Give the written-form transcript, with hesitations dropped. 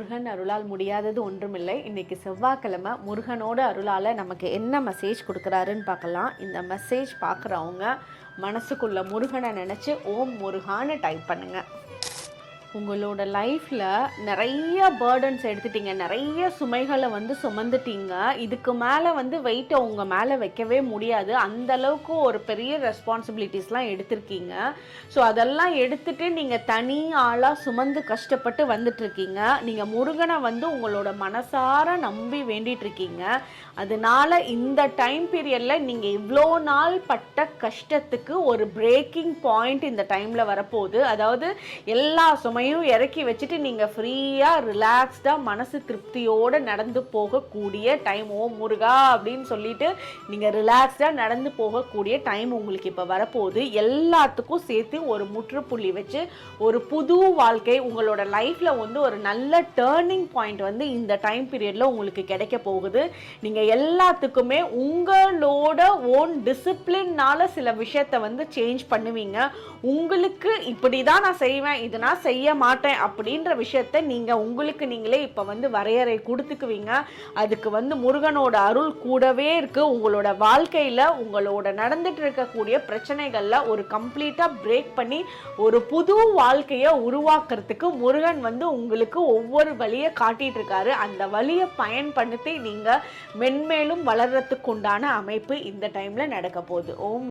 முருகன் அருளால் முடியாதது ஒன்றுமில்லை. இன்னைக்கு செவ்வாய்க்கிழமை முருகனோட அருளால் நமக்கு என்ன மெசேஜ் கொடுக்குறாருன்னு பார்க்கலாம். இந்த மெசேஜ் பார்க்குறவங்க மனசுக்குள்ள முருகனை நினச்சி ஓம் முருகான்னு டைப் பண்ணுங்கள். உங்களோட லைஃப்பில் நிறைய பேர்டன்ஸ் எடுத்துட்டீங்க, நிறைய சுமைகளை சுமந்துட்டீங்க. இதுக்கு மேலே வெயிட்டை உங்கள் மேலே வைக்கவே முடியாது. அந்தளவுக்கு ஒரு பெரிய ரெஸ்பான்சிபிலிட்டிஸ்லாம் எடுத்திருக்கீங்க. ஸோ அதெல்லாம் எடுத்துகிட்டு நீங்கள் தனி ஆளாக சுமந்து கஷ்டப்பட்டு வந்துட்டுருக்கீங்க. நீங்கள் முருகனை உங்களோட மனசார நம்பி வேண்டிகிட்ருக்கீங்க. அதனால் இந்த டைம் பீரியடில் நீங்கள் இவ்வளோ நாள் பட்ட கஷ்டத்துக்கு ஒரு பிரேக்கிங் பாயிண்ட் இந்த டைமில் வரப்போகுது. அதாவது எல்லா சுமையும் இறக்கி வச்சுட்டு நீங்கள் ஃப்ரீயாக ரிலாக்ஸ்டாக மனசு திருப்தியோடு நடந்து போகக்கூடிய டைம். ஓ முருகா அப்படின்னு சொல்லிட்டு நீங்கள் ரிலாக்ஸ்டாக நடந்து போகக்கூடிய டைம் உங்களுக்கு இப்போ வரப்போகுது. எல்லாத்துக்கும் சேர்த்து ஒரு முற்றுப்புள்ளி வச்சு ஒரு புது வாழ்க்கை உங்களோட லைஃப்பில் ஒரு நல்ல டேர்னிங் பாயிண்ட் இந்த டைம் பீரியடில் உங்களுக்கு கிடைக்க போகுது. நீங்கள் எல்லாத்துக்குமே உங்களோட ஓன் டிசிப்ளின்னால சில விஷயத்தை சேஞ்ச் பண்ணுவீங்க. உங்களுக்கு இப்படி தான் நான் செய்வேன், இது நான் செய்ய மாட்டேன் அப்படின்ற விஷயத்தை நீங்கள் உங்களுக்கு நீங்களே இப்போ வரையறை கொடுத்துக்குவீங்க. அதுக்கு முருகனோட அருள் கூடவே இருக்கு. உங்களோட வாழ்க்கையில் உங்களோட நடந்துட்டு இருக்கக்கூடிய பிரச்சனைகளில் ஒரு கம்ப்ளீட்டாக பிரேக் பண்ணி ஒரு புது வாழ்க்கையை உருவாக்குறதுக்கு முருகன் உங்களுக்கு ஒவ்வொரு வழியை காட்டிட்டு இருக்காரு. அந்த வழியை பயன்படுத்தி நீங்கள் மென்மேலும் வளர்றதுக்கு உண்டான அமைப்பு இந்த டைமில் நடக்க போகுது. ஓம்